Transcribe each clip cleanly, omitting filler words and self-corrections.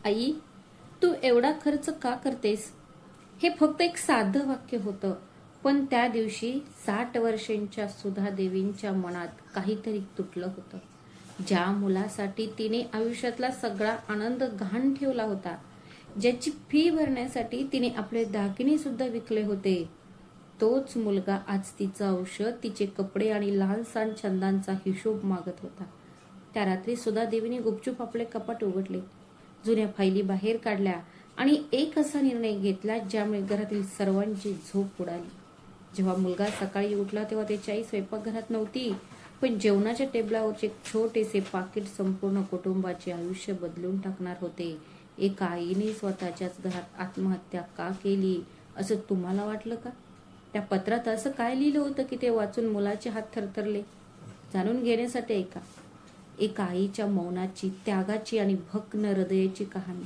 आई, तू एवढा खर्च का करतेस? हे फक्त एक साधं वाक्य होतं, पण त्या दिवशी 60 वर्षांच्या सुधा देवींच्या मनात काहीतरी तुटलं होतं. ज्या मुलासाठी तिने आयुष्यातला सगळा आनंद गहाण ठेवला होता, ज्याची फी भरण्यासाठी तिने आपले दागिने सुद्धा विकले होते, तोच मुलगा आज तिचं औषध, तिचे कपडे आणि लहानसहान छंदांचा हिशोब मागत होता. त्या रात्री सुधा देवीने गुपचूप आपले कपाट उघडले, जुन्या फायली बाहेर काढल्या आणि एक असा निर्णय घेतला ज्यामुळे घरातील सर्वांची झोप उडाली. जेव्हा मुलगा सकाळी उठला तेव्हा त्याची आई स्वयंपाकघरात नव्हती, पण जेवणाच्या टेबलावरचे छोटेसे पाकिट संपूर्ण कुटुंबाचे आयुष्य बदलून टाकणार होते. एका आईने स्वतःच्याच घरात आत्महत्या का केली असं तुम्हाला वाटलं का? त्या पत्रात असं काय लिहिलं होतं की ते वाचून मुलाचे हात थरथरले? जाणून घेण्यासाठी ऐका. एका आईच्या मौनाची, त्यागाची आणि भग्न हृदयाची कहाणी.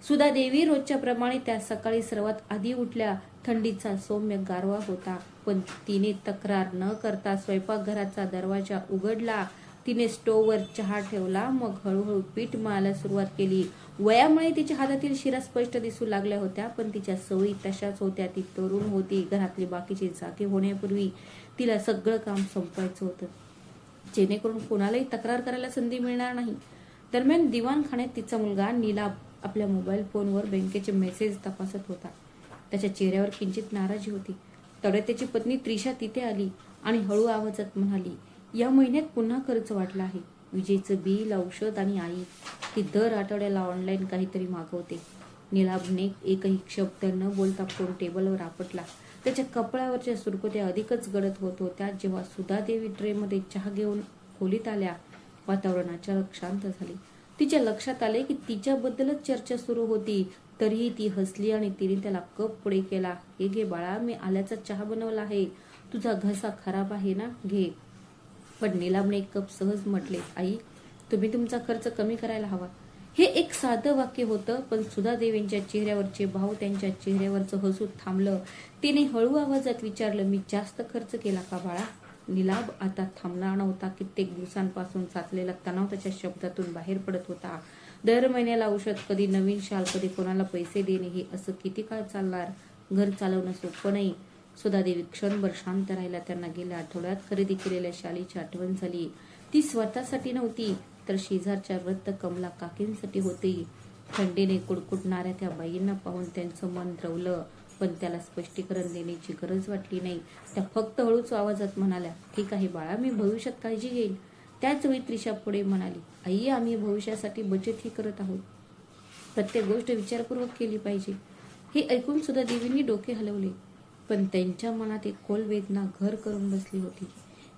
सुधा देवी रोजच्या प्रमाणे त्या सकाळी सर्वात आधी उठल्या. थंडीचा सौम्य गारवा होता, पण तिने तक्रार न करता स्वयंपाकघराचा दरवाजा उघडला. तिने स्टोव्हवर चहा ठेवला, मग हळूहळू पीठ मळायला सुरुवात केली. वयामुळे तिच्या हातातील शिरा स्पष्ट दिसू लागल्या होत्या, पण तिच्या सवयी तशाच होत्या. ती तरुण होती. घरातली बाकीची जागे होण्यापूर्वी तिला सगळं काम संपवायचं होतं, जेणेकरून कोणालाही तक्रार करायला संधी मिळणार नाही. दरम्यान दिवाणखान्यात तिचा मुलगा नीलाभ आपल्या मोबाईल फोनवर बँकेचे मेसेज तपासत होता. त्याच्या चेहऱ्यावर किंचित नाराजी होती. तेवढ्यात त्याची पत्नी त्रिशा तिथे आली आणि हळू आवाजात म्हणाली, या महिन्यात पुन्हा खर्च वाढला आहे. विजेचं बिल, औषध आणि आई. ती दर आठवड्याला ऑनलाईन काहीतरी मागवते. नीलाभने एकही शब्द न बोलता फोन टेबलवर आपटला. त्याच्या कपाळावरच्या सुरकुत्या अधिकच गडद होत होत्या. जेव्हा सुधा देवी ट्रेमध्ये चहा घेऊन खोलीत आल्या, वातावरण अचानक शांत झाले. तिच्या लक्षात आले की तिच्याबद्दलच चर्चा सुरू होती. तरीही ती हसली आणि तिने त्याला कप पुढे केला. हे घे बाळा, मी आल्याचा चहा बनवला आहे. तुझा घसा खराब आहे ना, घे. पण नीलाभने एक कप सहज म्हटले, आई, तुम्ही तुमचा खर्च कमी करायला हवा. हे एक साधं वाक्य होतं, पण सुधा देवींच्या चेहऱ्यावरचे भाव, त्यांच्या चेहऱ्यावरचं हसू थांबलं. तिने हळू आवाजात विचारलं, मी जास्त खर्च केला का बाळा? नीलाभ आता थांबणार नव्हता. कित्येक दिवसांपासून साचलेला तणाव त्याच्या शब्दातून बाहेर पडत होता. दर महिन्याला औषध, कधी नवीन शाल, कधी कोणाला पैसे देणे, हे असं किती काळ चालणार? घर चालवणं सोपं नाही. सुधा देवी क्षणभर शांत राहिला. त्यांना गेल्या आठवड्यात खरेदी केलेल्या शालीची आठवण झाली. ती स्वतःसाठी नव्हती, तर शेजारच्या वृद्ध कमला काकींसाठी होती. थंडीने कुडकुडणाऱ्या त्या बाईंना पाहून त्यांचं मन द्रवलं, पण त्याला स्पष्टीकरण देण्याची गरज वाटली नाही. त्या फक्त हळूच आवाजात म्हणाल्या, ठीक आहे बाळा, मी भविष्यात काळजी घेईन. त्याच वेळी त्रिशा पुढे म्हणाली, आई, आम्ही भविष्यासाठी बचतही करत आहोत. प्रत्येक गोष्ट विचारपूर्वक केली पाहिजे. हे ऐकून सुद्धा देवींनी डोके हलवले, पण त्यांच्या मनात एक खोल वेदना घर करून बसली होती.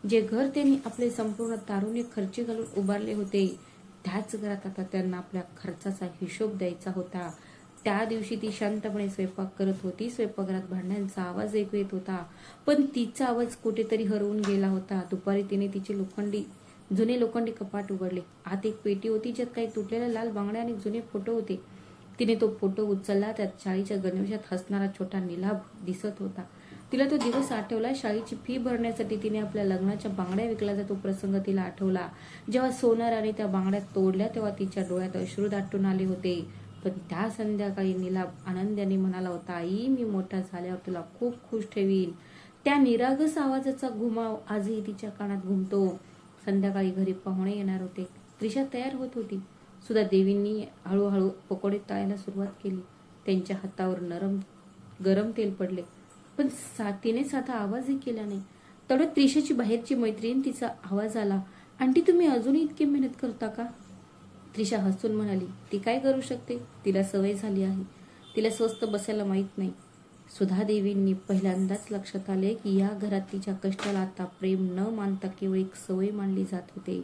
जे घर त्यांनी आपले संपूर्ण तारुण्य खर्ची घालून उभारले होते, त्याच घरात आता त्यांना आपल्या खर्चाचा हिशोब द्यायचा होता. त्या दिवशी ती शांतपणे स्वयंपाक करत होती. स्वयंपाकघरात भांड्यांचा आवाज ऐकू येत होता, पण तिचा आवाज कुठेतरी हरवून गेला होता. दुपारी तिने तिचे जुने लोखंडी कपाट उघडले. आत एक पेटी होती, ज्यात काही तुटलेल्या लाल बांगड्या आणि जुने फोटो होते. तिने तो फोटो उचलला. त्यात शाळेच्या गणवेशात हसणारा छोटा नीलाभ दिसत होता. तिला तो दिवस आठवला. शाळेची फी भरण्यासाठी तिने आपल्या लग्नाच्या बांगड्या विकल्याचा तो प्रसंग तिला आठवला. जेव्हा सोनाराने त्या बांगड्या तोडल्या तेव्हा तिच्या डोळ्यात अश्रू दाटून आले होते. पण त्या संध्याकाळी नीलाभ आनंदाने म्हणाला होता, आई, मी मोठा झाल्यावर तुला खूप खुश ठेवीन. त्या निरागस आवाजाचा घुमाव आजही तिच्या कानात घुमतो. संध्याकाळी घरी पाहुणे येणार होते. त्रिशा तयार होत होती. सुधा देवींनी हळूहळू पकोडे तळायला सुरुवात केली. त्यांच्या हातावर गरम तेल पडले, पण तिने साधा आवाजही केला नाही. तेवढ्यात त्रिशाची बाहेरची मैत्रीण, तिचा आवाज आला, आंटी, तुम्ही अजूनही इतकी मेहनत करता का? त्रिशा हसून म्हणाली, ती काय करू शकते? तिला सवय झाली आहे. तिला स्वस्त बसायला माहीत नाही. सुधा देवींनी पहिल्यांदाच लक्षात आले की या घरात तिच्या कष्टाला आता प्रेम न मानता केवळ एक सवय मानली जात होते.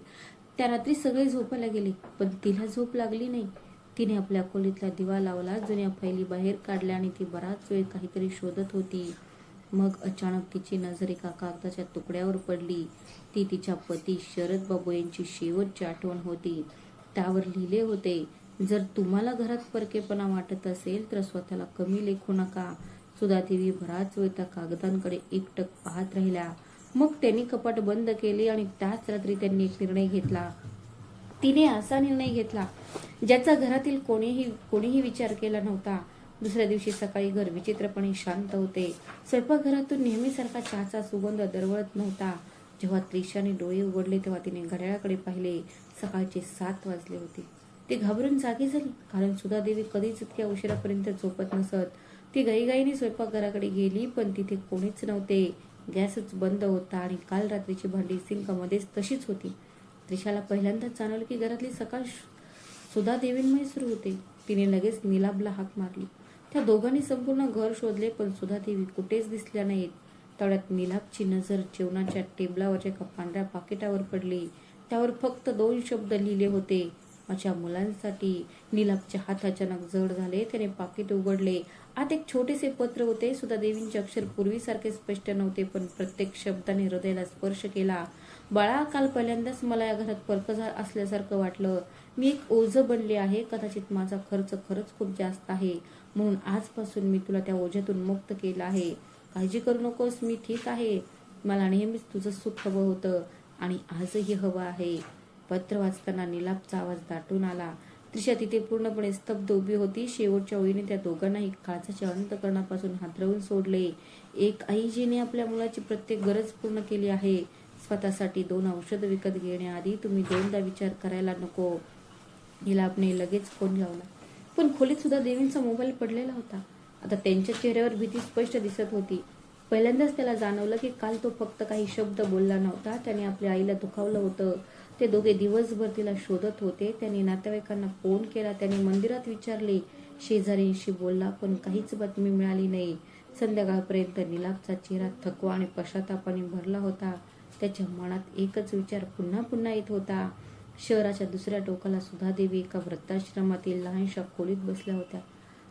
त्या रात्री सगळे झोपायला गेले, पण तिला झोप लागली नाही. तिने आपल्या खोलीतला दिवा लावला, जुन्या फायली बाहेर काढल्या आणि ती बराच वेळ काहीतरी शोधत होती. मग अचानक तिची नजर एका कागदाच्या तुकड्यावर पडली. ती तिच्या पती शरद बाबू यांची शेवटची आठवण होती. त्यावर लिहिले होते, जर तुम्हाला घरात परकेपणा वाटत असेल तर स्वतःला कमी लेखू नका. सुधा देवी बराच वेळ त्या कागदांकडे एकटक पाहत राहिल्या. मग त्यांनी कपाट बंद केले आणि त्याच रात्री त्यांनी एक निर्णय घेतला. तिने असा निर्णय घेतला ज्याचा घरातील कोणीही विचार केला नव्हता. दुसऱ्या दिवशी सकाळी घर विचित्रपणे शांत होते. स्वयंपाकघरातून नेहमीसारखा चहाचा सुगंध दरवळत नव्हता. जेव्हा त्रिशाने डोळे उघडले तेव्हा तिने घड्याळाकडे पाहिले. सकाळचे 7 वाजले होते. ती घाबरून जागी झाली, कारण सुधादेवी कधीच इतक्या उशिरापर्यंत झोपत नसत. ती घाईघाईने स्वयंपाकघराकडे गेली, पण तिथे कोणीच नव्हते. गॅसच बंद होता आणि काल रात्रीची भांडी सिंकमध्येच तशीच होती. त्रिशाला पहिल्यांदाच जाणवलं की घरातली सकाळ सुधादेवींमुळे सुरू होते. तिने लगेच निलाबला हाक मारली. त्या दोघांनी संपूर्ण घर शोधले, पण सुधादेवी कुठेच दिसल्या नाहीत. तेवढ्यात निलाबची नजर जेवणाच्या टेबलावरच्या एका पांढऱ्या पाकिटावर पडली. त्यावर फक्त 2 शब्द लिहिले होते, माझ्या मुलांसाठी. निलाबचे हात अचानक जड झाले. त्याने पाकिट उघडले. आत एक छोटेसे पत्र होते. सुधादेवींचे अक्षर पूर्वीसारखे स्पष्ट नव्हते, पण प्रत्येक शब्दाने हृदयाला स्पर्श केला. बाळा, काल पहिल्यांदाच मला या घरात परक असल्यासारखं वाटलं. मी एक ओझं बनले आहे. कदाचित माझा खर्च खरंच खूप जास्त आहे, म्हणून आजपासून मी तुला त्या ओझ्यातून मुक्त केलं आहे. काळजी करू नकोस, मी ठीक आहे. मला नेहमीच तुझं सुख हवं होतं आणि आजही हवं आहे. पत्र वाचताना निलापचा आवाज दाटून आला. त्रिशा तिथे पूर्णपणे स्तब्ध उभी होती. शेवटच्या ओळीने त्या दोघांनाही काळजाच्या अंतःकरणापासून हादरवून सोडले. एक आई जिने आपल्या मुलाची प्रत्येक गरज पूर्ण केली आहे. स्वतःसाठी 2 औषधं विकत घेण्याआधी तुम्ही 2दा विचार करायला नको. निलापने लगेच फोन लावला, पण खोलीत सुद्धा देवींचा मोबाईल पडलेला होता. आता त्यांच्या चेहऱ्यावर भीती स्पष्ट दिसत होती. पहिल्यांदाच त्याला जाणवलं की काल तो फक्त काही शब्द बोलला नव्हता, त्याने आपल्या आईला दुखावलं होतं. ते दोघे दिवसभर तिला शोधत होते. त्यांनी नातेवाईकांना फोन केला, त्यांनी मंदिरात विचारले, शेजाऱ्यांशी बोलला, पण काहीच बातमी मिळाली नाही. संध्याकाळपर्यंत निलापचा चेहरा थकवा आणि पश्चातापाने भरला होता. त्याच्या मनात एकच विचार पुन्हा पुन्हा येत होता. शहराच्या दुसऱ्या टोकाला सुधादेवी एका वृद्धाश्रमातील लहानशा खोलीत बसल्या होत्या.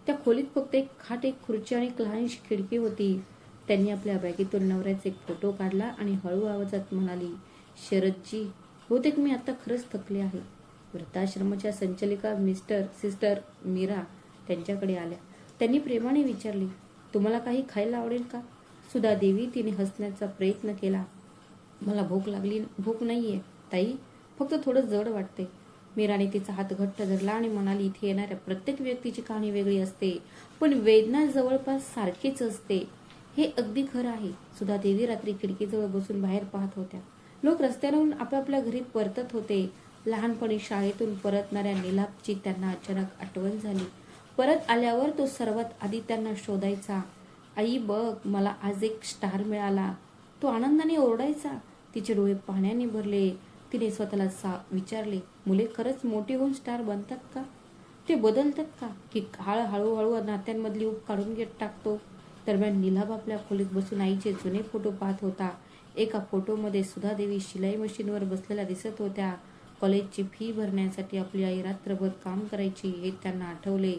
त्या खोलीत फक्त एक खाट, एक खुर्ची आणि एक लहानशी खिडकी होती. त्यांनी आपल्या बॅगेतून नवऱ्याचा एक फोटो काढला आणि हळू आवाजात म्हणाली, शरदजी, बहुतेक मी आता खरंच थकले आहे. वृद्धाश्रमाच्या संचालिका सिस्टर मीरा त्यांच्याकडे आल्या. त्यांनी प्रेमाने विचारले, तुम्हाला काही खायला आवडेल का? सुधादेवी तिने हसण्याचा प्रयत्न केला. मला भूक नाहीये ताई, फक्त थोडं जड वाटते. मीराने तिचा हात घट्ट धरला आणि म्हणाली, इथे येणाऱ्या प्रत्येक व्यक्तीची कहाणी वेगळी असते, पण वेदना जवळपास सारखीच असते. हे अगदी खरं आहे. सुधादेवी रात्री खिडकीजवळ बसून बाहेर पाहत होत्या. लोक रस्त्यावरून आपापल्या घरी परतत होते. लहानपणी शाळेतून परतणाऱ्या निलापची त्यांना अचानक आठवण झाली. परत आल्यावर तो सर्वात आधी त्यांना शोधायचा. आई बघ, मला आज एक स्टार मिळाला. तो आनंदाने ओरडायचा. तिचे डोळे पाण्याने भरले. तिने स्वतःला विचारले, मुले खरंच मोठी होऊन स्टार बनतात का? ते बदलतात का, की काळ हळूहळू नात्यांमधली ऊब काढून टाकतो? दरम्यान निलाब आपल्या खोलीत बसून आईचे जुने फोटो पाहत होता. एका फोटोमध्ये सुधादेवी शिलाई मशीनवर बसलेल्या दिसत होत्या. कॉलेजची फी भरण्यासाठी आपली आई रात्रभर काम करायची हे त्यांना आठवले.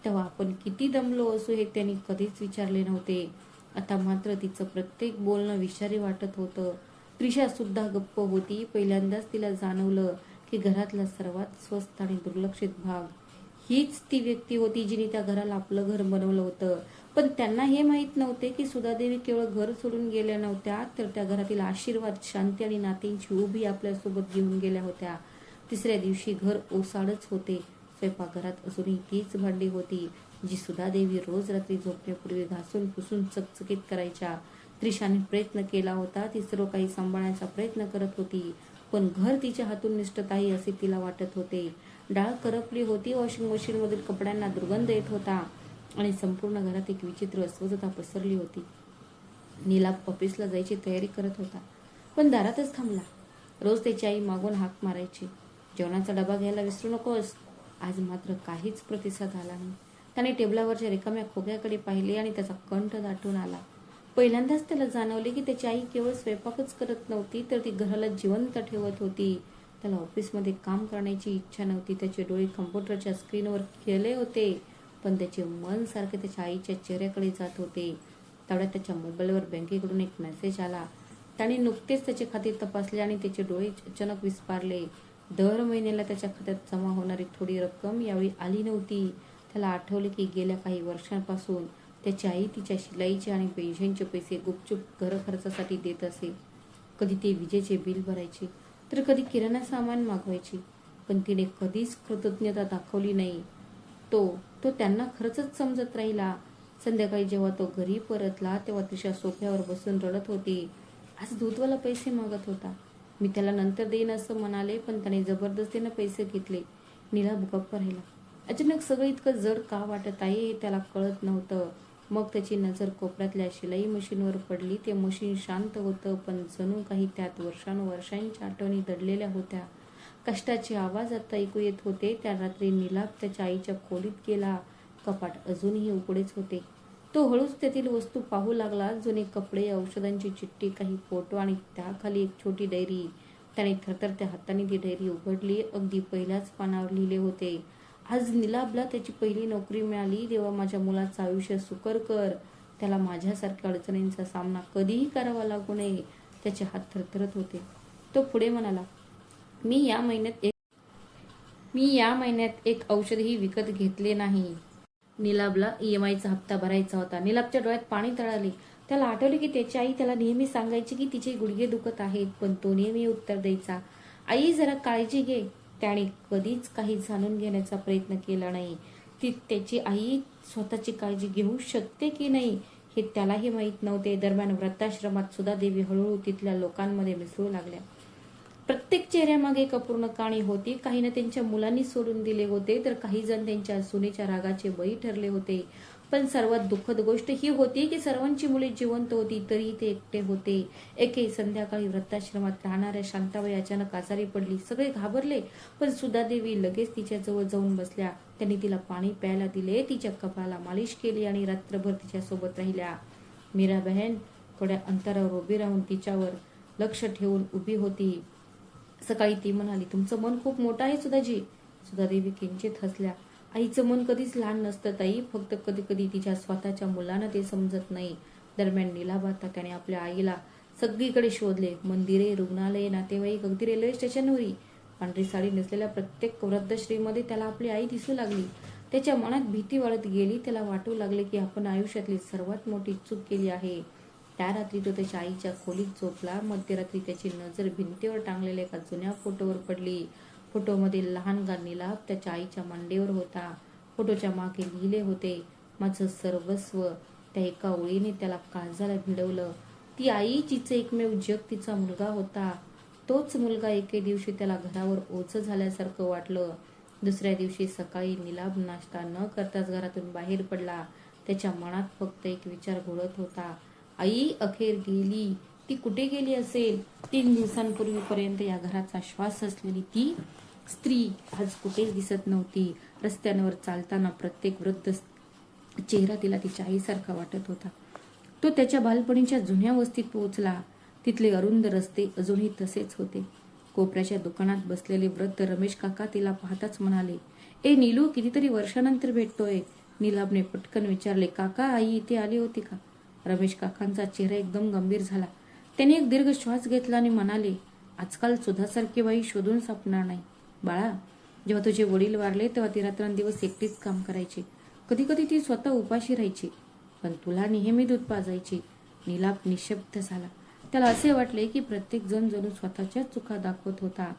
तेव्हा आपण किती दमलो असू हे त्यांनी कधीच विचारले नव्हते. आता मात्र तिचं प्रत्येक बोलणं विषारी वाटत होतं. त्रिशा सुद्धा गप्प होती. पहिल्यांदाच तिला जाणवलं की घरातला सर्वात स्वस्त आणि दुर्लक्षित भाग हीच ती व्यक्ती होती जिने त्या घराला आपलं घर बनवलं होतं. पण त्यांना हे माहीत नव्हते की सुधादेवी केवळ घर सोडून गेल्या नव्हत्या, तर त्या घरातील आशीर्वाद, शांती आणि नातींची उभी आपल्यासोबत घेऊन गेल्या होत्या. तिसऱ्या दिवशी घर ओसाडच होते. स्वयंपाकघरात अजूनही तीच भांडी होती जी सुधादेवी रोज रात्री झोपण्यापूर्वी घासून पुसून चकचकीत करायच्या. त्रिशाने प्रयत्न केला होता. ती सर्व काही सांभाळण्याचा प्रयत्न करत होती, पण घर तिच्या हातून निष्ठत आहे असे तिला वाटत होते. डाळ करपली होती. वॉशिंग मशीन मधील कपड्यांना दुर्गंध येत होता आणि संपूर्ण घरात एक विचित्र अस्वस्थता पसरली होती. निलाप ऑफिसला जायची तयारी करत होता, पण दारातच थांबला. रोज त्याची आई मागून हाक मारायची, जेवणाचा डबा घ्यायला विसरू नकोस. आज मात्र काहीच प्रतिसाद आला नाही. त्याने टेबलावरच्या रिकाम्या खोक्याकडे पाहिले आणि त्याचा कंठ दाटून आला. पहिल्यांदाच त्याला जाणवले की त्याची आई केवळ स्वयंपाकच करत नव्हती, तर ती घराला जिवंत ठेवत होती. त्याला ऑफिसमध्ये काम करण्याची इच्छा नव्हती. त्याचे डोळे कम्प्युटरच्या स्क्रीनवर खेळले होते, पण त्याचे मन सारखे त्याच्या आईच्या चेहऱ्याकडे जात होते. तेवढ्यात त्याच्या मोबाईलवर बँकेकडून एक मेसेज आला. त्याने नुकतेच त्याचे खाते तपासले आणि त्याचे डोळे अचानक विस्फारले. दर महिन्याला त्याच्या खात्यात जमा होणारी थोडी रक्कम यावेळी आली नव्हती. त्याला आठवले की गेल्या काही वर्षांपासून त्याची आई तिच्या शिलाईचे आणि पेन्शनचे पैसे गुपचूप घर खर्चासाठी देत असे. कधी ते विजेचे बिल भरायचे, तर कधी किराणा सामान मागवायची. पण तिने कधीच कृतज्ञता दाखवली नाही. तो तो त्यांना खरंच समजत राहिला. संध्याकाळी जेव्हा तो घरी परतला तेव्हा त्रिशा सोफ्यावर बसून रडत होती. आज दूधवाला पैसे मागत होता. मी त्याला नंतर देईन असं म्हणाले, पण त्याने जबरदस्तीने पैसे घेतले. नीलाभ गप्प राहिला. अचानक सगळं इतकं जड का वाटत आहे हे त्याला कळत नव्हतं. मग त्याची नजर कोपऱ्यातल्या शिलाई मशीनवर पडली. ते मशीन शांत होतं, पण जणू काही त्यात वर्षानुवर्षांच्या आठवणी दडलेल्या होत्या. कष्टाचे आवाज आता ऐकू येत होते. त्या रात्री नीलाभ त्याच्या आईच्या खोलीत गेला. कपाट अजूनही उघडेच होते. तो हळूच त्यातील वस्तू पाहू लागला. जुने कपडे, औषधांची चिठ्ठी, काही फोटो आणि त्याखाली एक छोटी डायरी. त्याने थरथरत्या हाताने ती डायरी उघडली. अगदी पहिल्याच पानावर लिहिले होते, आज नीलाभला त्याची पहिली नोकरी मिळाली. देवा, माझ्या मुलाचं आयुष्य सुकर कर. त्याला माझ्यासारख्या अडचणींचा सामना कधीही करावा लागू नये. त्याचे हात थरथरत होते. तो पुढे म्हणाला, मी या महिन्यात एक औषधही विकत घेतले नाही. नीलाभला EMIचा हप्ता भरायचा होता. नीलाभच्या डोळ्यात पाणी तळाले. त्याला आठवले की त्याची आई त्याला नेहमी सांगायची की तिचे गुडघे दुखत आहेत, पण तो नेहमी उत्तर द्यायचा, आई जरा काळजी घे. त्याने कधीच काही जाणून घेण्याचा प्रयत्न केला नाही. त्याची आई स्वतःची काळजी घेऊ शकते की नाही हे त्यालाही माहीत नव्हते. दरम्यान वृद्धाश्रमात सुधा देवी हळूहळू तिथल्या लोकांमध्ये मिसळू लागल्या. प्रत्येक चेहऱ्यामागे एक अपूर्ण कहाणी होती. काहींना त्यांच्या मुलांनी सोडून दिले होते, तर काही जण त्यांच्या सुनेच्या रागाचे बळी ठरले होते. पण सर्वात दुःखद गोष्ट ही होती की सर्वांची मुले जिवंत होती, तरी ते एकटे होते. एके संध्याकाळी वृद्धाश्रमात राहणाऱ्या शांताबाई अचानक आजारी पडली. सगळे घाबरले, पण सुधादेवी लगेच तिच्या जवळ जाऊन बसल्या. त्यांनी तिला पाणी प्यायला दिले, तिच्या कपाळाला मालिश केली आणि रात्रभर तिच्या सोबत राहिल्या. मीरा बहन थोड्या अंतरावर उभी राहून तिच्यावर लक्ष ठेवून उभी होती. सकाळी ती म्हणाली, तुमचं मन खूप मोठं आहे सुधाजी. सुधादेवी किंचित हसल्या. आईचं मन कधीच लहान नसतं ताई, फक्त कधी कधी तिच्या स्वतःच्या मुलांना ते समजत नाही. दरम्यान नीलाभ आता त्याने आपल्या आईला सगळीकडे शोधले. मंदिरे, रुग्णालये, नातेवाईक, अगदी रेल्वे स्टेशनवरही. पांढरी साडी नेसलेल्या प्रत्येक वृद्धश्रीमध्ये त्याला आपली आई दिसू लागली. त्याच्या मनात भीती वाढत गेली. त्याला वाटू लागले की आपण आयुष्यातली सर्वात मोठी चूक केली आहे. त्या रात्री तो त्याच्या आईच्या खोलीत झोपला. मध्यरात्री त्याची नजर भिंतीवर टांगलेल्या एका जुन्या फोटोवर पडली. फोटोमध्ये लहानगा नीलाभ त्याच्या आईच्या मांडीवर होता. फोटोच्या मागे लिहिले होते, माझं सर्वस्व. त्या एका ओळीने त्याला काळजाला भिडवलं. ती आई, जिचे एकमेव जग तिचा मुलगा होता. तोच मुलगा एके दिवशी त्याला घरावर ओझं झाल्यासारखं वाटलं. दुसऱ्या दिवशी सकाळी नीलाभ नाश्ता न करताच घरातून बाहेर पडला. त्याच्या मनात फक्त एक विचार घोळत होता, आई अखेर गेली. ती कुठे गेली असेल? 3 दिवसांपूर्वीपर्यंत या घराचा श्वास असलेली ती स्त्री आज कुठेच दिसत नव्हती. रस्त्यांवर चालताना प्रत्येक वृद्ध चेहरा तिला तिच्या आईसारखा वाटत होता. तो त्याच्या बालपणीच्या जुन्या वस्तीत पोहोचला. तिथले अरुंद रस्ते अजूनही तसेच होते. कोपऱ्याच्या दुकानात बसलेले वृद्ध रमेश काका तिला पाहताच म्हणाले, ए नीलू, कितीतरी वर्षानंतर भेटतोय. नीलाभने पटकन विचारले, काका, आई इथे आली होती का? रमेश काकांचा चेहरा एकदम गंभीर झाला. त्याने एक दीर्घ श्वास घेतला आणि म्हणाले, आजकाल सुधासारखी बाई शोधून सापणार नाही. बाळा, जेव्हा तुझे वडील वारले तेव्हा ती रात्रंदिवस एकटीच काम करायची. कधी कधी ती स्वतः उपाशी राहायची, पण तुला नेहमी दूध पाजायची. नीलाभ निशब्द झाला. त्याला असे वाटले की प्रत्येक जण जणू स्वतःच्या चुका दाखवत होता.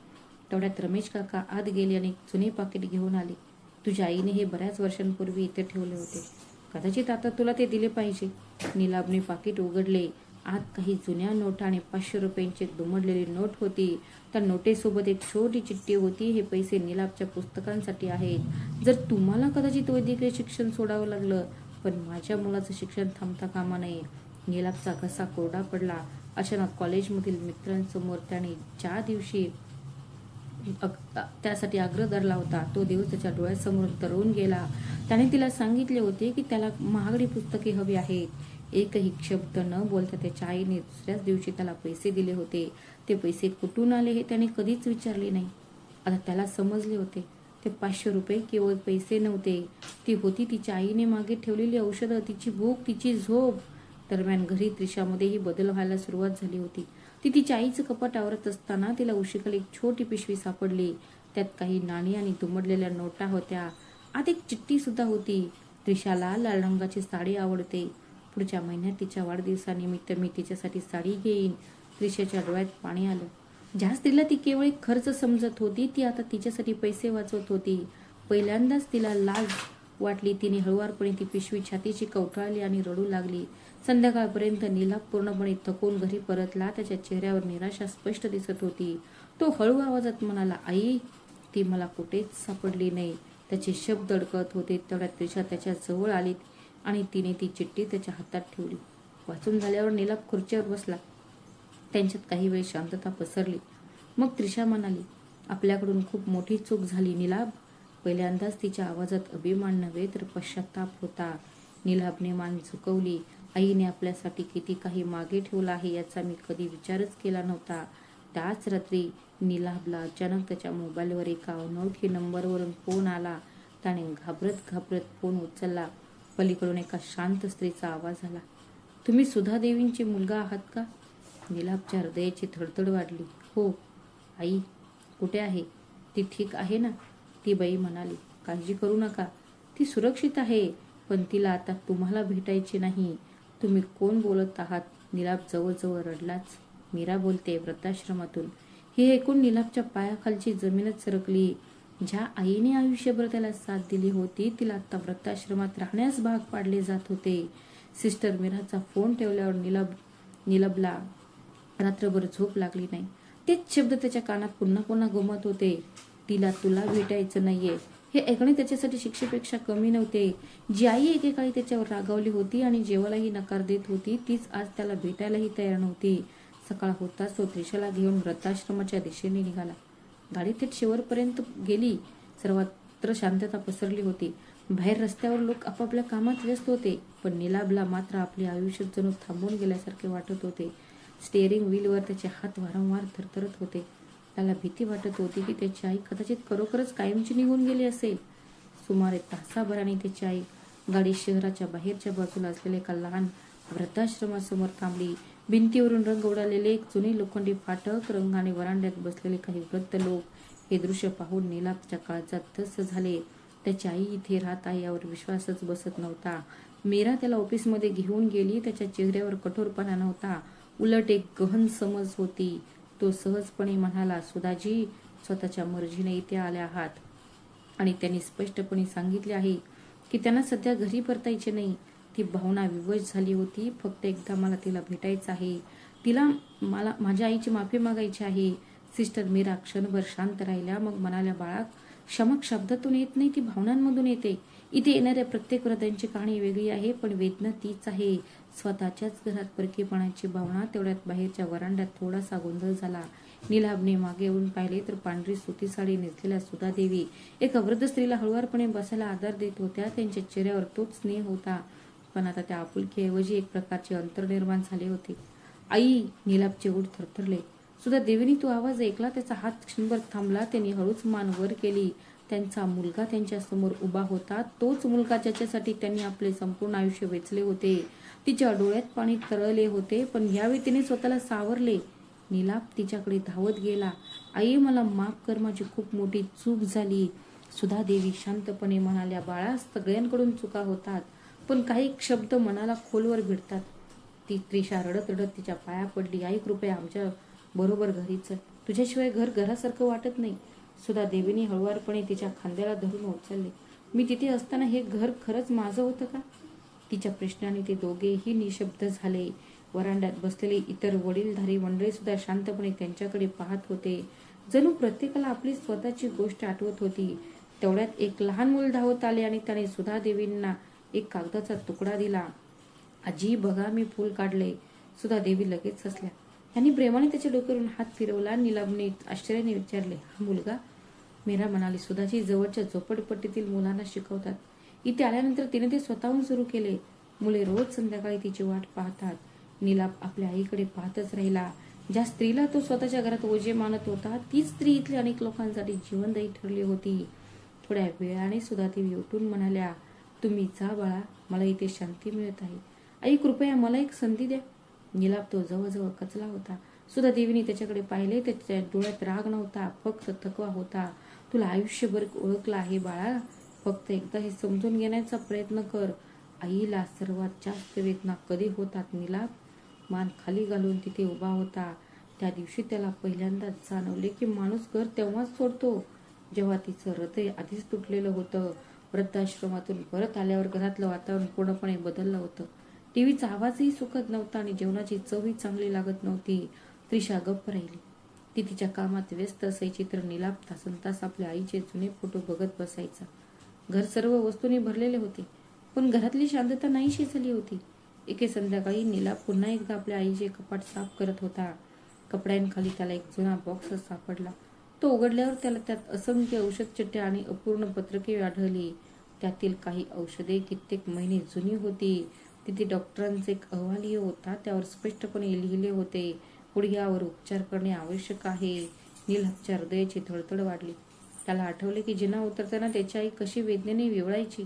तेवढ्यात रमेश काका आत गेले आणि जुने पाकिट घेऊन आले. तुझ्या आईने हे बऱ्याच वर्षांपूर्वी इथे ठेवले होते. कदाचित आता तुला ते दिले पाहिजे. नीलाभने पाकिट उघडले. आत काही जुन्या नोटा आणि 500 रुपयांची एक दुमडलेली नोट होती. त्या नोटेसोबत एक छोटी चिठ्ठी होती, हे पैसे नीलाभच्या पुस्तकांसाठी आहेत. जर तुम्हाला कदाचित वैद्यकीय शिक्षण सोडावं लागलं, पण माझ्या मुलाचं शिक्षण थांबता कामा नये. नीलाभचा घसा कोरडा पडला. अचानक कॉलेजमधील मित्रांसमोर त्याने ज्या दिवशी त्यासाठी आग्रह धरला होता, तो दिवस त्याच्या डोळ्यासमोर तरळून गेला. त्याने तिला सांगितले होते की त्याला महागडी पुस्तके हवी आहेत. एकही शब्द न बोलता त्याच्या आईने दुसऱ्याच दिवशी त्याला पैसे दिले होते. ते पैसे कुठून आले हे त्याने कधीच विचारले नाही. आता त्याला समजले होते, ते 500 रुपये केवळ पैसे नव्हते. ती होती तिच्या आईने मागे ठेवलेली औषधं, तिची भूक, तिची झोप. दरम्यान घरी त्रिशामध्येही बदल व्हायला सुरुवात झाली होती. ती तिच्या आईचं कपाट आवरत असताना तिला उशीखाली एक छोटी पिशवी सापडली. त्यात काही नाणी आणि दुमडलेल्या नोटा होत्या. आत एक चिठ्ठी सुद्धा होती. त्रिशाला लाल रंगाची साडी आवडते. पुढच्या महिन्यात तिच्या वाढदिवसानिमित्त मी तिच्यासाठी साडी घेईन. त्रिशाच्या डोळ्यात पाणी आलं. ज्या स्त्रीला ती केवळ एक खर्च समजत होती ती आता तिच्यासाठी पैसे वाचवत होती. पहिल्यांदाच तिला लाज वाटली. तिने हळुवारपणे ती पिशवी छातीची कवटाळली आणि रडू लागली. संध्याकाळपर्यंत नीलाभ पूर्णपणे थकून घरी परतला. त्याच्या चेहऱ्यावर निराशा स्पष्ट दिसत होती. तो हळू आवाजात म्हणाला, आई, ती मला कुठेच सापडली नाही. त्याचे शब्द अडकत होते. तेवढ्यात त्रिशा त्याच्या जवळ आली आणि तिने ती चिठ्ठी त्याच्या हातात ठेवली. वाचून झाल्यावर नीलाभ खुर्चीवर बसला. त्यांच्यात काही वेळ शांतता पसरली. मग त्रिशा म्हणाली, आपल्याकडून खूप मोठी चूक झाली नीलाभ. पहिल्यांदाच तिच्या आवाजात अभिमान नव्हे तर पश्चाताप होता. नीलाभने मान झुकवली. आईने आपल्यासाठी किती काही मागे ठेवलं आहे याचा मी कधी विचारच केला नव्हता. त्याच रात्री नीलाभला अचानक त्याच्या मोबाईलवर एका अनोळखी नंबरवरून फोन आला. त्याने घाबरत घाबरत फोन उचलला. पलीकडून एका शांत स्त्रीचा आवाज आला, तुम्ही सुधा देवींचे मुलगा आहात का? नीलाभच्या हृदयाची धडधड वाढली. हो. आई कुठे आहे? ती ठीक आहे ना? ती बाई म्हणाली, काळजी करू नका, ती सुरक्षित आहे, पण तिला आता तुम्हाला भेटायचे नाही. तुम्ही कोण बोलत आहात? नीलाभ जवळजवळ रडलाच. मीरा बोलते, वृद्धाश्रमातून. हे ऐकून नीलाभच्या पायाखालची जमीनच सरकली. ज्या आईने आयुष्यभर त्याला साथ दिली होती तिला आता वृद्धाश्रमात राहण्यास भाग पाडले जात होते. सिस्टर मीराचा फोन ठेवल्यावर नीलाभला रात्रभर झोप लागली नाही. तेच शब्द त्याच्या कानात पुन्हा पुन्हा घुमत होते. तिला तुला भेटायचं नाहीये. हे ऐकणे त्याच्यासाठी शिक्षेपेक्षा कमी नव्हते. जी आई एकेकाळी त्याच्यावर रागावली होती आणि जेवायलाही नकार देत होती तीच आज त्याला भेटायलाही तयार नव्हती. सकाळ होताच तो त्रिशाला घेऊन वृद्धाश्रमाच्या दिशेने निघाला. गाडी थेट शेवटपर्यंत गेली. सर्वत्र शांतता पसरली होती. बाहेर रस्त्यावर लोक आपापल्या कामात व्यस्त होते, पण नीलाभला मात्र आपले आयुष्य जणू थांबून गेल्यासारखे वाटत होते. स्टेअरिंग व्हीलवर त्याचे हात वारंवार थरथरत होते. त्याला भीती वाटत होती की त्याची आई कदाचित खरोखरच कायमची निघून गेली असेल. सुमारे तासाभराने त्याची आई गाडी शहराच्या बाहेरच्या बाजूला असलेल्या एका लहान वृद्धाश्रमासमोर थांबली. भिंतीवरून रंग उडालेले एक जुने लोखंडी फाटक, रंग आणि वरांड्यात बसलेले काही वृद्ध लोक. हे दृश्य पाहून नीलाभच्या काळजात धस्स झाले. त्याची आई इथे राहत आहे यावर विश्वासच बसत नव्हता. मीरा त्याला ऑफिसमध्ये घेऊन गेली. त्याच्या चेहऱ्यावर कठोरपणा नव्हता, उलट एक गहन समज होती. तो सहजपणे म्हणाला, सुधाजी स्वतःच्या मर्जीने इथे आल्या आहात आणि त्यांनी स्पष्टपणे सांगितले आहे की त्यांना सध्या घरी परतायचे नाही. ती भावना विवश झाली होती. फक्त एकदा मला तिला भेटायचं आहे. तिला मला माझ्या आईची माफी मागायची आहे. सिस्टर मीरा क्षणभर शांत राहिल्या. मग म्हणाल्या, बाळा, क्षमा शब्दातून येत नाही, ती भावनांमधून येते. इथे येणाऱ्या प्रत्येक वृद्धांची कहाणी वेगळी आहे, पण वेदना तीच आहे. स्वतःच्याच घरात परकेपणाची भावना. तेवढ्यात बाहेरच्या वरांड्यात थोडासा गोंधळ झाला. नीलाभने मागे येऊन पाहिले तर पांढरी सुती साडी नेसलेल्या सुधा देवी एका वृद्ध स्त्रीला हळुवारपणे बसायला आधार देत होत्या. त्यांच्या चेहऱ्यावर तोच स्नेह होता, पण आता त्या आपुलकीऐवजी एक प्रकारचे अंतर निर्माण झाले होते. आई, नीलाभचे ओठ थरथरले. सुधा देवीने तो आवाज ऐकला. त्याचा हात क्षणभर थांबला. त्यांनी हळूच मान वर केली. त्यांचा मुलगा त्यांच्या समोर उभा होता. तोच मुलगा ज्याच्यासाठी त्यांनी आपले संपूर्ण आयुष्य वेचले होते. तिच्या डोळ्यात पाणी तरळले होते, पण यावेळी तिने स्वतःला सावरले. नीलाभ तिच्याकडे धावत गेला. आई, मला माफ कर, माझी खूप मोठी चूक झाली. सुधा देवी शांतपणे म्हणाल्या, बाळा, सगळ्यांकडून चुका होतात, पण काही शब्द मनाला खोलवर भिडतात. ती त्रिशा रडत रडत तिच्या पाया पडली. आई, कृपया आमच्या बरोबर घरी चल. तुझ्याशिवाय घर घरासारखं वाटत नाही. सुधा देवीने हळुवारपणे तिच्या खांद्याला धरून उचलले. मी तिथे असताना हे घर खरंच माझं होतं का? तिच्या प्रश्नाने ते दोघेही निशब्द झाले. वरांड्यात बसलेली इतर वडीलधारी मंडळी सुद्धा शांतपणे त्यांच्याकडे पाहत होते, जणू प्रत्येकाला आपली स्वतःची गोष्ट आठवत होती. तेवढ्यात एक लहान मूल धावत आले आणि त्याने सुधा देवींना एक कागदाचा तुकडा दिला. आजी, बघा, मी फूल काढले. सुधा देवी लगेच हसल्या. त्यांनी प्रेमाने त्याच्या डोक्यावरून हात फिरवला. नीलाभने आश्चर्याने विचारले, हा मुलगा? मीरा म्हणाली, सुधाजी जवळच्या झोपडपट्टीतील मुलांना शिकवतात. इथे आल्यानंतर तिने ते स्वतःहून सुरू केले. मुले रोज संध्याकाळी तिची वाट पाहतात. नीलाभ आपल्या आईकडे पाहतच राहिला. ज्या स्त्रीला तो स्वतःच्या घरात ओझे मानत होता तीच स्त्री इथल्या अनेक लोकांसाठी जीवनदायी ठरली होती. थोड्या वेळाने सुधा देवी उठून म्हणाल्या, तुम्ही जा बाळा, मला इथे शांती मिळत आहे. आई, कृपया मला एक संधी द्या. नीलाभ तो जवळजवळ कचला होता. सुधा देवीने त्याच्याकडे पाहिले. त्याच्या डोळ्यात राग नव्हता, फक्त थकवा होता. तुला आयुष्यभर ओळखलं आहे बाळा, फक्त एकदा हे समजून घेण्याचा प्रयत्न कर. आईला सर्वात जास्त वेदना कधी होतात? नीलाभ मान खाली घालून तिथे उभा होता. त्या दिवशी त्याला पहिल्यांदाच जाणवले की माणूस घर तेव्हाच सोडतो जेव्हा तिचं हृदय आधीच तुटलेलं होतं. वृद्धाश्रमातून परत आल्यावर घरातलं वातावरण पूर्णपणे बदललं होतं. टीव्हीचा आवाजही सुखद नव्हता आणि जेवणाची चवही चांगली लागत नव्हती. त्रिशा गप्प राहिली. ती तिच्या कामात व्यस्त असायची तर नीलाभ तासनतास आपल्या आईचे जुने फोटो बघत बसायचा. घर सर्व वस्तूंनी भरलेले होते, पण घरातली शांतता नाहीशी झाली होती. एके संध्याकाळी नीलाभ पुन्हा एकदा आपल्या आईचे कपाट साफ करत होता. कपड्यांखाली त्याला एक जुना बॉक्स सापडला. तो उघडल्यावर त्याला त्यात असंख्य औषध चिठ्ठ्या आणि अपूर्ण पत्रके आढळली. त्यातील काही औषधे कित्येक महिने जुनी होती. तिथे डॉक्टरांचा एक अहवालही होता. त्यावर स्पष्टपणे लिहिले होते, गुडघ्यावर उपचार करणे आवश्यक आहे. नीलाभच्या हृदयाची धडधड वाढली. त्याला आठवले की जिना उतरताना त्याची आई कशी वेदनेने विवळायची,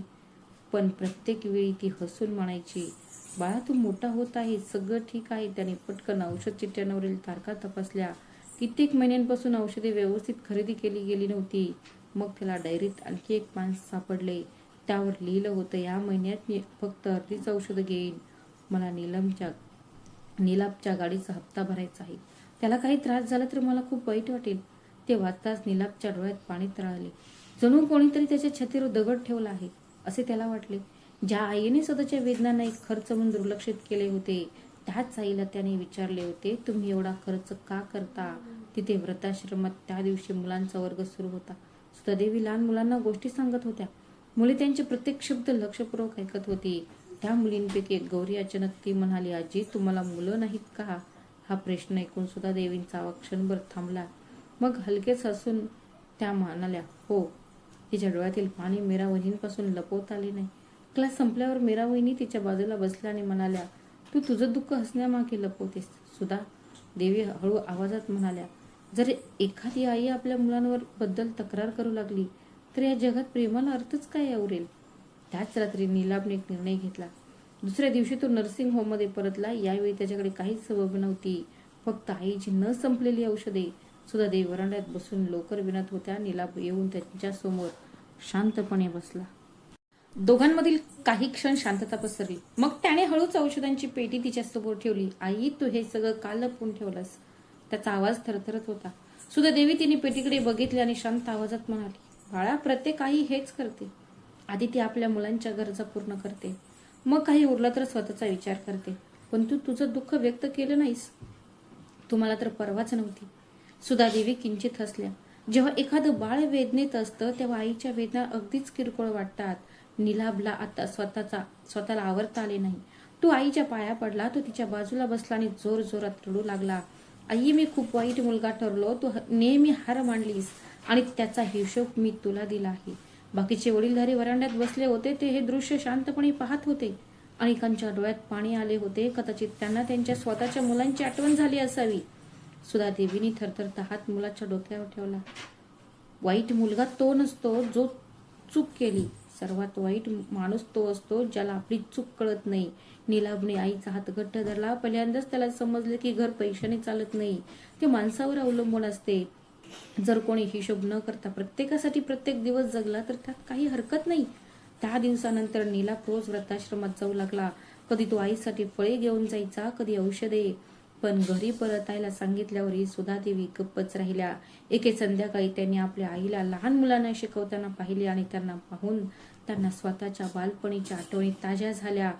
पण प्रत्येक वेळी ती हसून म्हणायची, बाळा तू मोठा होत आहे, सगळं ठीक आहे. त्याने पटकन औषध चिठ्ठ्यांवरील तारखा तपासल्या. कित्येक महिन्यांपासून औषधे व्यवस्थित खरेदी केली गेली नव्हती. मग त्याला डायरीत आणखी एक पान सापडले. त्यावर लिहिलं होतं, या महिन्यात मी फक्त अर्धीच औषधं घेईन. मला नीलाभच्या गाडीचा हप्ता भरायचा आहे. त्याला काही त्रास झाला तर मला खूप वाईट वाटेल. ते वाचताच नीलाभच्या डोळ्यात पाणी तळाले. जणू कोणीतरी त्याच्या छातीवर दगड ठेवला आहे असे त्याला वाटले. ज्या आईने स्वतःच्या वेदनांना एक खर्च म्हणून दुर्लक्षित केले होते, त्याच आईला त्याने विचारले होते, तुम्ही एवढा खर्च का करता? तिथे वृद्धाश्रमात त्या दिवशी मुलांचा वर्ग सुरू होता. सुधादेवी लहान मुलांना गोष्टी सांगत होत्या. मुले त्यांचे प्रत्येक शब्द लक्षपूर्वक ऐकत होती. त्या मुलींपैकी एक गौरी अचानक ती म्हणाली, आजी तुम्हाला मुलं नाहीत का? हा प्रश्न ऐकून सुधादेवींचा आवाज क्षणभर थांबला. मग हलकेच हसून त्या म्हणाल्या, हो. तिच्या डोळ्यातील पाणी मीरा वहिनींपासून लपवता आले नाही. क्लास संपल्यावर मीरा वहिनी तिच्या बाजूला बसल्या आणि म्हणाल्या, तू तुझं दुःख हसण्यामागे लपवतेस. सुधा, देवी हळू आवाजात म्हणाल्या, जर एखादी आई आपल्या मुलांवर बद्दल तक्रार करू लागली तर या जगात प्रेमाला अर्थच काय उरेल? त्याच रात्री नीलाभने एक निर्णय घेतला. दुसऱ्या दिवशी तो नर्सिंग होममध्ये परतला. यावेळी त्याच्याकडे काहीच सबब नव्हती, फक्त आईची न संपलेली औषधे. सुधादेवी वरांड्यात बसून लोकर विणत होत्या. नीलाभ येऊन त्यांच्यासमोर शांतपणे बसला. दोघांमधील काही क्षण शांतता पसरली. मग त्याने हळूच औषधांची पेटी तिच्या समोर ठेवली. आई तू हे सगळं का लपवून ठेवलंस? त्याचा आवाज थरथरत होता. सुधादेवी तिने पेटीकडे बघितले आणि शांत आवाजात म्हणाली, बाळा प्रत्येक आई हेच करते. आधी ती आपल्या मुलांच्या गरजा पूर्ण करते, मग काही उरलं तर स्वतःचा विचार करते. पण तू तुझं दुःख व्यक्त केलं नाहीस. तुम्हाला तर परवाच नव्हती. सुधादेवी किंचित हसल्या. जेव्हा एखादं बाळ वेदनेत असतं तेव्हा आईच्या वेदना अगदीच किरकोळ वाटतात. नीलाभला आता स्वतःला आवरता आले नाही. तो आईच्या पाया पडला. तो तिच्या बाजूला बसला आणि जोर जोरात रडू लागला. आई मी खूप वाईट मुलगा ठरलो. तू नेहमी हार मांडलीस आणि त्याचा हिशोब मी तुला दिला आहे. बाकीचे वडीलधारी वरांड्यात बसले होते. ते हे दृश्य शांतपणे पाहत होते. अनेकांच्या डोळ्यात पाणी आले होते. कदाचित त्यांना त्यांच्या स्वतःच्या मुलांची आठवण झाली असावी. सुधादेवीने थरथरता हात मुलाच्या डोक्यावर ठेवला. वाईट मुलगा तो नसतो जो चूक केली. सर्वात वाईट माणूस तो असतो ज्याला आपली चूक कळत नाही. नीलाभने आईचा हात घट्ट धरला. पहिल्यांदाच त्याला समजले की घर पैशाने चालत नाही, ते माणसावर अवलंबून असते. जर कोणी हिशोब न करता प्रत्येकासाठी प्रत्येक दिवस जगला तर त्यात काही हरकत नाही. त्या दिवसानंतर नीलाभ रोज वृद्धाश्रमात जाऊ लागला. कधी तो आईसाठी फळे घेऊन जायचा, कधी औषधे. पण घरी परतायला सांगितल्यावरही सुधादेवी गप्पच राहिल्या. एके संध्याकाळी त्यांनी आपल्या आईला लहान मुलांना शिकवताना पाहिले आणि त्यांना पाहून त्यांना स्वतःच्या बालपणीच्या आठवणी ताज्या झाल्या.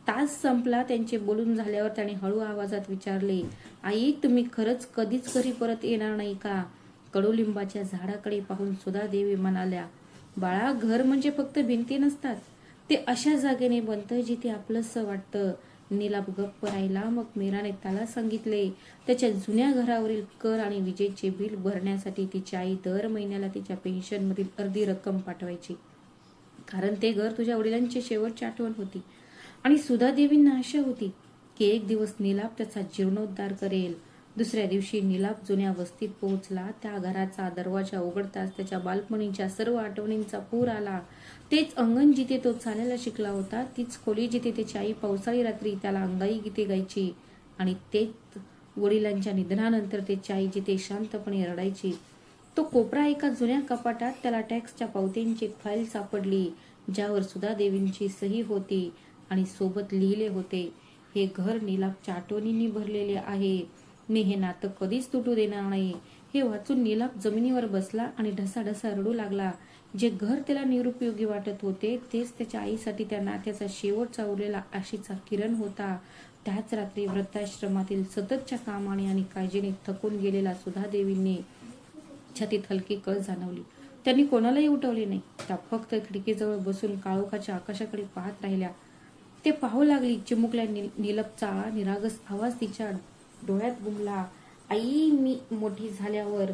तास संपला. त्यांचे बोलून झाल्यावर त्याने हळू आवाजात विचारले, आई तुम्ही खरंच कधीच घरी परत येणार नाही का? कडुलिंबाच्या झाडाकडे पाहून सुधादेवी म्हणाल्या, बाळा घर म्हणजे फक्त भिंती नसतात, ते अशा जागेने बनतं जिथे आपलंसं वाटतं. नीलाभ गप्प राहिला. मग मीराने त्याला सांगितले, त्याच्या जुन्या घरावरील कर आणि विजेचे बिल भरण्यासाठी तिची आई दर महिन्याला तिच्या पेन्शन मधील अर्धी रक्कम पाठवायची, कारण ते घर तुझ्या वडिलांची शेवटची आठवण होती. आणि सुधादेवींना आशा होती की एक दिवस नीलाभ त्याचा जीर्णोद्धार करेल. दुसऱ्या दिवशी नीलाभ जुन्या वस्तीत पोहोचला. त्या घराचा दरवाजा उघडताच त्याच्या बालपणीच्या सर्व आठवणींचा पूर आला. तेच अंगण जिथे तो चालायला शिकला होता, तीच खोली जिथे त्याची आई पावसाळी रात्री त्याला अंगाई गीते गायची, आणि तेच वडिलांच्या निधनानंतर त्याची आई जिथे शांतपणे रडायची. तो कोपरा एका जुन्या कपाटात. त्याला टॅक्सच्या पावत्यांची फाईल सापडली ज्यावर सुधादेवींची सही होती आणि सोबत लिहिले होते, हे घर नीलाभच्या आठवणींनी भरलेले आहे. मी हे नातं कधीच तुटू देणार नाही. हे वाचून नीलाप जमिनीवर बसला आणि ढसाढसा रडू लागला. जे घर त्याला निरुपयोगी वाटत होते तेच त्याच्या आईसाठी त्या नात्याचा शेवटचा उरलेला आशेचा किरण होता. त्याच रात्री वृद्धाश्रमातील सततच्या कामाने आणि काळजीने थकून गेलेला सुधादेवींनी छातीत हलकी कळ जाणवली. त्यांनी कोणालाही उठवले नाही. त्या फक्त खिडकीजवळ बसून काळोखाच्या आकाशाकडे पाहत राहिल्या. ते पाहू लागली. चिमुकल्या नीलपचा निरागस आवाज तिच्या डोळ्यात घुमला. आई, मी मोठी झाल्यावर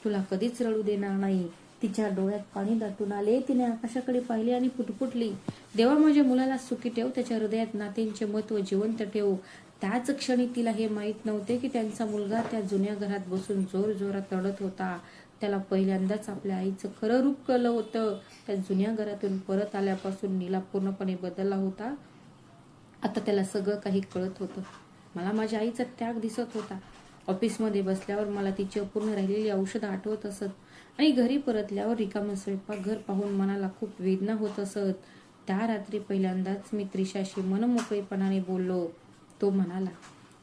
तुला कधीच रडू देणार नाही. तिच्या डोळ्यात पाणी दाटून आले. तिने आकाशाकडे पाहिले आणि पुटपुटली, देवा, माझ्या मुलाला सुखी ठेव. त्याच्या हृदयात नात्यांचे महत्व जिवंत ठेव. त्याच क्षणी तिला हे माहीत नव्हते की त्यांचा मुलगा त्या जुन्या घरात बसून जोर जोरात रडत होता. त्याला पहिल्यांदाच आपल्या आईचं खरं रूप कळलं होतं. त्या जुन्या घरातून परत आल्यापासून नीला पूर्णपणे बदलला होता. आता त्याला सगळं काही कळत होतं. मला माझ्या आईचा त्याग दिसत होता. ऑफिसमध्ये बसल्यावर मला तिची अपूर्ण राहिलेली औषधं आठवत असत आणि घरी परतल्यावर रिकामं स्वयंपाकघर पाहून मनाला खूप वेदना होत असत. त्या रात्री पहिल्यांदाच मी त्रिशाशी मनमोकळेपणाने बोललो. तो म्हणाला,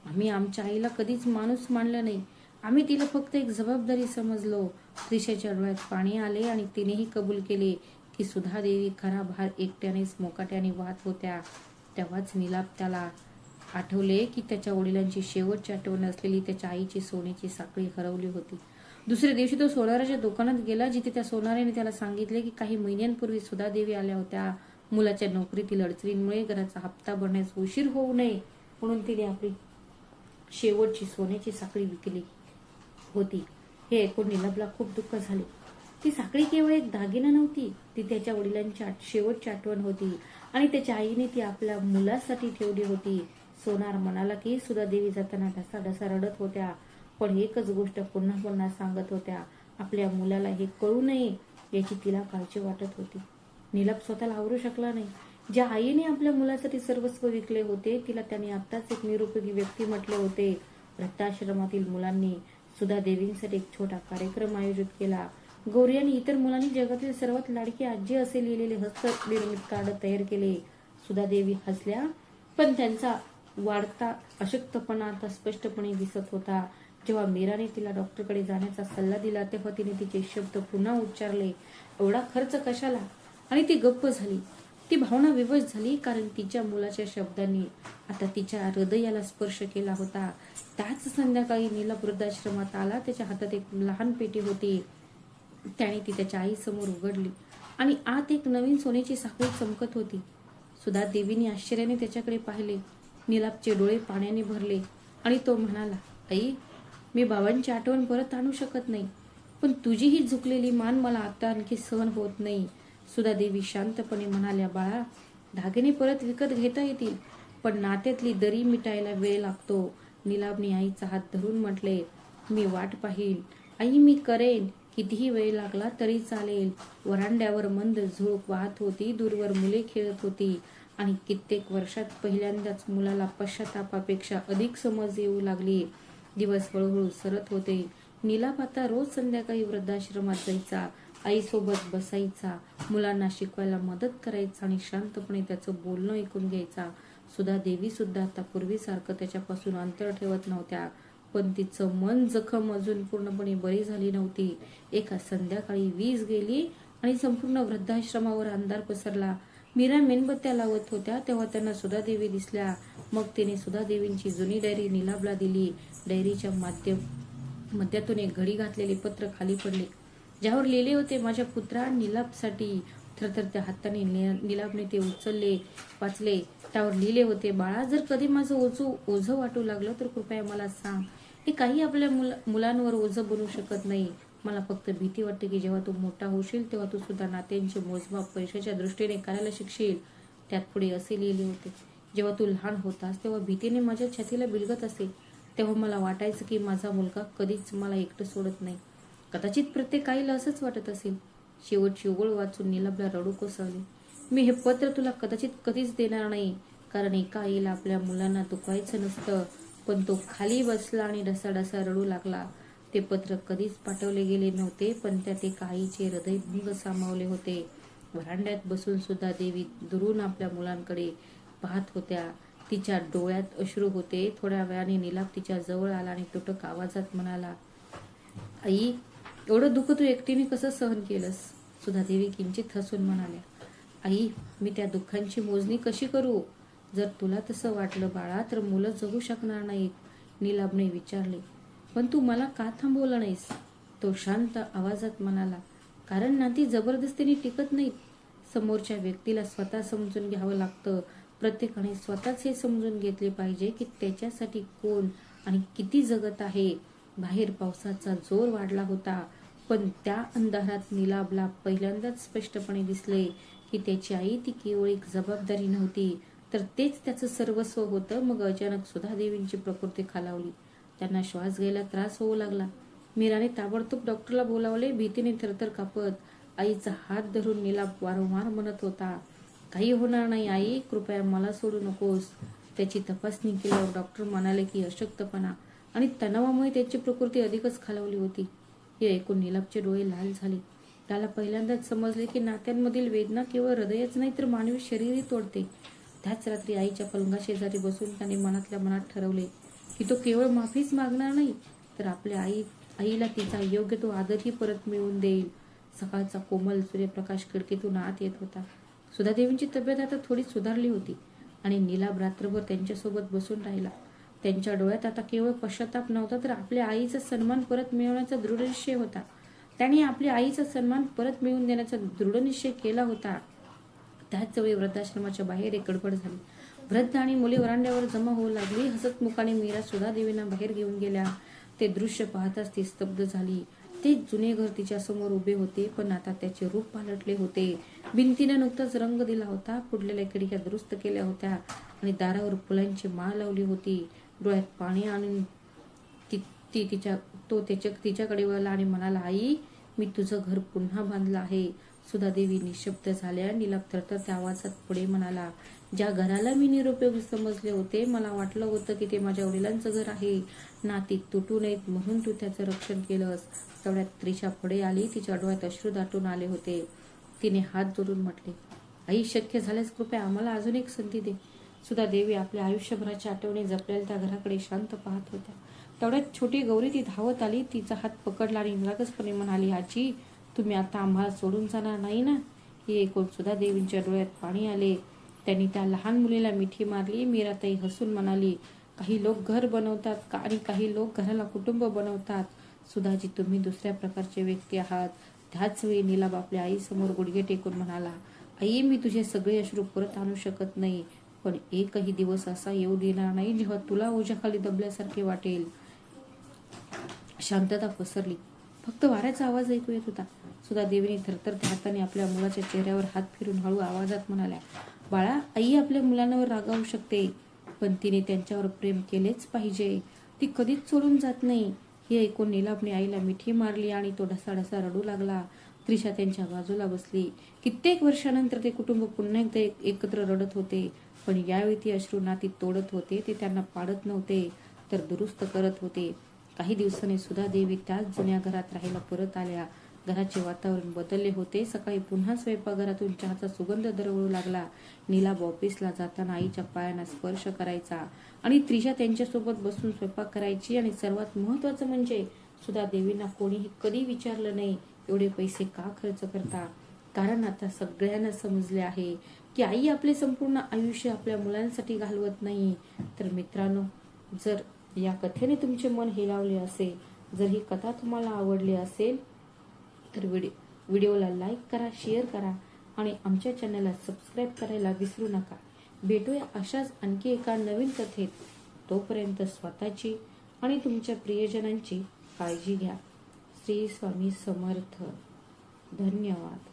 आम्ही आमच्या आईला कधीच माणूस मानलं नाही. आम्ही तिला फक्त एक जबाबदारी समजलो. त्रिशाच्या डोळ्यात पाणी आले आणि तिनेही कबूल केले की सुधादेवी खरा भार एकट्यानेच मोकाट्याने वाहत होत्या. तेव्हाच नीलाप त्याला आठवले की त्याच्या वडिलांची शेवटची आठवण असलेली त्याच्या आईची सोन्याची साखळी हरवली होती. दुसऱ्या दिवशी तो सोनाराच्या दुकानात गेला, जिथे त्या सोनाराने त्याला सांगितले की काही महिन्यांपूर्वी सुधादेवी आल्या होत्या. मुलाच्या नोकरीतील अडचणींमुळे घराचा हप्ता भरण्यास उशीर होऊ नये म्हणून तिने आपली शेवटची सोन्याची साखळी विकली होती. हे ऐकून नीलापला खूप दुःख झाले. ती साखळी केवळ एक दागिना नव्हती, ती त्याच्या वडिलांची शेवटची आठवण होती आणि त्याच्या आईने ती आपल्या मुलासाठी ठेवली होती. सोनार म्हणाला की सुधादेवी जाताना ढसाढसा रडत होत्या, पण एकच गोष्ट पुन्हा पुन्हा सांगत होत्या, आपल्या मुलाला हे कळू नये याची तिला काळजी वाटत होती. नीलाप स्वतःला आवरू शकला नाही. ज्या आईने आपल्या मुलासाठी सर्वस्व विकले होते तिला त्याने आत्ताच एक निरुपयोगी व्यक्ती म्हटले होते. वृद्धाश्रमातील मुलांनी सुधादेवींसाठी एक छोटा कार्यक्रम आयोजित केला. गौरी आणि इतर मुलांनी जगातील सर्वात लाडकी आजी असे लिहिलेले हस्तनिर्मित कार्ड तयार केले. सुधादेवी हसल्या, पण त्यांचा वाढता अशक्तपणा आता स्पष्टपणे दिसत होता. जेव्हा मीराने तिला डॉक्टरकडे जाण्याचा सल्ला दिला तेव्हा तिने तिचे शब्द पुन्हा उच्चारले, एवढा खर्च कशाला? आणि ती गप्प झाली. ती भावना विवश झाली, कारण तिच्या मुलाच्या शब्दांनी आता तिच्या हृदयाला स्पर्श केला होता. त्याच संध्याकाळी नीला वृद्धाश्रमात आला. त्याच्या हातात एक लहान पेटी होती. त्याने ती त्याच्या आईसमोर उघडली आणि आत एक नवीन सोन्याची साखळी चमकत होती. सुधादेवीने आश्चर्याने त्याच्याकडे पाहिले. नीलापचे डोळे पाण्याने भरले आणि तो म्हणाला, आई, मी बाबांची आठवण परत आणू शकत नाही, पण तुझी ही झुकलेली मान मला आता आणखी सहन होत नाही. सुधादेवी शांतपणे म्हणाल्या, बाळा, दागिने परत विकत घेता येतील, पण नात्यातली दरी मिटायला वेळ लागतो. नीलाबने आईचा हात धरून म्हटले, मी वाट पाहिल आई, मी करेन. कितीही वेळ लागला तरी चालेल. वरांड्यावर मंद झुळूक वाहत होती. दूरवर मुले खेळत होती आणि कित्येक वर्षात पहिल्यांदाच मुलाला पश्चातापापेक्षा अधिक समज येऊ लागली. दिवस हळूहळू सरत होते. नीलाप आता रोज संध्याकाळी वृद्धाश्रमात जायचा. आईसोबत बसायचा, मुलांना शिकवायला मदत करायचा आणि शांतपणे त्याचं बोलणं ऐकून घ्यायचा. सुधादेवी सुद्धा आता पूर्वीसारखं त्याच्यापासून अंतर ठेवत नव्हत्या, पण तिचं मन जखम अजून पूर्णपणे बरी झाली नव्हती. एका संध्याकाळी वीज गेली आणि संपूर्ण वृद्धाश्रमावर अंधार पसरला. मीरा मेणबत्त्या लावत होत्या तेव्हा त्यांना सुधादेवी दिसल्या. मग तिने सुधादेवींची जुनी डायरी नीलाबला दिली. डायरीच्या मध्यातून एक घडी घातलेले पत्र खाली पडले, ज्यावर लिहिले होते, माझ्या पुत्रा नीलाबसाठी. थरथरत्या हाताने नीलाबने ते उचलले, वाचले. त्यावर लिहिले होते, बाळा, जर कधी माझं ओझं वाटू लागलं तर कृपया मला सांग. हे काही आपल्या मुलांवर ओझं बनू शकत नाही. मला फक्त भीती वाटते की जेव्हा तू मोठा होशील तेव्हा तू सुद्धा नात्यांचे मोजमाप पैशाच्या दृष्टीने करायला शिकशील. त्यात पुढे असे लिहिले होते, जेव्हा तू लहान होतास तेव्हा भीतीने माझ्या छातीला बिलगत असे. तेव्हा मला वाटायचं की माझा मुलगा कधीच मला एकटं सोडत नाही. कदाचित प्रत्येक आईला असंच वाटत असेल. शेवटची ओळ वाचून नीलाबला रडू कोसळले. मी हे पत्र तुला कदाचित कधीच देणार नाही, कारण एका आईला आपल्या मुलांना दुखवायचं नसतं. पण तो खाली बसला आणि ढसाढसा रडू लागला. ते पत्र कधीच पाठवले गेले नव्हते, पण त्यात एका आईचे हृदयभंग सामावले होते. वरांड्यात बसून सुद्धा देवी दुरून आपल्या मुलांकडे पाहत होत्या. तिच्या डोळ्यात अश्रू होते. थोड्या वेळाने नीलाभ तिच्या जवळ आला आणि तुटक आवाजात म्हणाला, आई, एवढं दुःख तू एकटीने कसं सहन केलंस? सुधादेवी किंचित हसून म्हणाल्या, आई, मी त्या दुःखांची मोजणी कशी करू? जर तुला तसं वाटलं बाळा तर मुलं जगू शकणार नाहीत. नीलाभने विचारले, पण तू मला का थांबवलं नाहीस? तो शांत आवाजात म्हणाला, कारण नाती जबरदस्तीने टिकत नाहीत. समोरच्या व्यक्तीला स्वतः समजून घ्यावं लागतं. प्रत्येकाने स्वतःच हे समजून घेतले पाहिजे की त्याच्यासाठी कोण आणि किती जगत आहे. बाहेर पावसाचा जोर वाढला होता, पण त्या अंधारात नीलाभला पहिल्यांदाच स्पष्टपणे दिसले की त्याची आई ती केवळ एक जबाबदारी नव्हती, तर तेच त्याचं सर्वस्व होतं. मग अचानक सुधादेवींची प्रकृती खालावली. त्यांना श्वास घ्यायला त्रास होऊ लागला. मीराने ताबडतोब डॉक्टरला बोलावले. भीतीने थरथर कापत आईचा हात धरून नीलाभ वारंवार म्हणत होता, काही होणार नाही आई, कृपया मला सोडू नकोस. त्याची तपासणी केल्यावर डॉक्टर म्हणाले की अशक्तपणा आणि तणावामुळे त्याची प्रकृती अधिकच खालावली होती. हे ऐकून नीलाभचे डोळे लाल झाले. त्याला पहिल्यांदाच समजले की नात्यांमधील वेदना केवळ हृदयच नाही तर मानवी शरीरही तोडते. त्याच रात्री आईच्या पलंगा शेजारी बसून त्याने मनातल्या मनात ठरवले की तो केवळ माफीच मागणार नाही, तर आपल्या आईला तिचा योग्य तो आदरही परत मिळवून देईल. सकाळचा कोमल सूर्यप्रकाश खिडकीतून आत येत होता. सुधादेवींची तब्येत आता थोडी सुधारली होती आणि नीलाभ रात्रभर त्यांच्यासोबत बसून राहिला. त्यांच्या डोळ्यात आता केवळ पश्चाताप नव्हता, तर आपल्या आईचा सन्मान परत मिळवण्याचा दृढ निश्चय होता. त्याने आपल्या आईचा सन्मान परत मिळवून देण्याचा दृढ निश्चय केला होता. त्याच वेळी वृद्धाश्रमाच्या बाहेर एक गडबड झाली. वृद्ध आणि मुले वरांड्यावर जमा होऊ लागली. हसत मुखाने मीरा सुधादेवींना बाहेर घेऊन गेल्या. ते दृश्य पाहताच ती स्तब्ध झाली. ते जुने घर तिच्या समोर उभे होते, पण आता त्याचे रूप पालटले होते. भिंतीने नुकताच रंग दिला होता, फुटलेल्या खिडक्या दुरुस्त केल्या होत्या आणि दारावर फुलांची माळ लावली होती. डोळ्यात पाणी आणून तिच्याकडे वळला आणि म्हणाला, आई, मी तुझं घर पुन्हा बांधलं आहे. सुधादेवी निशब्द झाल्या. नीलाभ थरथरत्या आवाजात पुढे म्हणाला, ज्या घराला मी निरुपयोगी समजले होते, मला वाटलं होतं की ते माझ्या वडिलांचं घर आहे. नाती तुटू नयेत म्हणून तू त्याचं रक्षण केलंस. तेवढ्यात त्रिशा पुढे आली. तिच्या डोळ्यात अश्रू दाटून आले होते. तिने हात जोडून म्हटले, आई, शक्य झाल्यास कृपया आम्हाला अजून एक संधी दे. सुधादेवी आपल्या आयुष्यभराच्या आठवणी जपलेल्या त्या घराकडे शांत पाहत होत्या. तेवढ्यात छोटी गौरी ती धावत आली. तिचा हात पकडला आणि निरागसपणे म्हणाली, आजी, तुम्ही आता आम्हाला सोडून जाणार नाही ना? ही ऐकून सुधादेवींच्या डोळ्यात पाणी आले. त्यांनी त्या लहान मुलीला मिठी मारली. मीराताई हसून म्हणाली, काही लोक घर बनवतात आणि काही लोक घराला कुटुंब बनवतात. सुधाजी, तुम्ही दुसऱ्या प्रकारचे व्यक्ती आहात. त्याच वेळी नीलाभ आपल्या आईसमोर गुडघे टेकून म्हणाला, आई, मी तुझे सगळे अश्रू परत आणू शकत नाही, पण एकही दिवस असा येऊ देणार नाही जेव्हा तुला ओझ्याखाली दबल्यासारखे वाटेल. शांतता पसरली. फक्त वाऱ्याचा आवाज ऐकू येत होता. सुधादेवीने थरथरत्या हाताने आपल्या मुलाच्या चेहऱ्यावर हात फिरून हळू आवाजात म्हणाल्या, बाळा, आई आपल्या मुलांवर रागावू शकते, पण तिने त्यांच्यावर प्रेम केलेच पाहिजे. ती कधीच सोडून जात नाही. हे ऐकून नीलाभने आईला मिठी मारली आणि तो ढसाढसा रडू लागला. त्रिशा त्यांच्या बाजूला बसली. कित्येक वर्षानंतर ते कुटुंब पुन्हा एकदा एकत्र रडत होते, पण यावेळी ती अश्रू नाती तोडत होते. ते त्यांना पाडत नव्हते, तर दुरुस्त करत होते. काही दिवसांनी सुधादेवी त्याच जुन्या घरात राहायला परत आल्या. घराचे वातावरण बदलले होते. सकाळी पुन्हा स्वयंपाकघरातून चहाचा सुगंध दरवळू लागला. नीलाभ ऑफिसला जाताना आईच्या पायांना स्पर्श करायचा आणि त्रिशा त्यांच्यासोबत बसून स्वयंपाक करायची. आणि सर्वात महत्वाचं म्हणजे सुधादेवींना कोणीही कधी विचारलं नाही, एवढे पैसे का खर्च करता? कारण आता सगळ्यांना समजले आहे की आई आपले संपूर्ण आयुष्य आपल्या मुलांसाठी घालवत नाही. तर मित्रांनो, जर या कथेने तुमचे मन हेलावले असेल, जर ही कथा तुम्हाला आवडली असेल, तर व्हिडिओला लाईक करा, शेअर करा आणि आमच्या चॅनलला सबस्क्राईब करायला विसरू नका. भेटूया अशाच आणखी एका नवीन कथेत. तोपर्यंत स्वतःची आणि तुमच्या प्रियजनांची काळजी घ्या. श्री स्वामी समर्थ. धन्यवाद.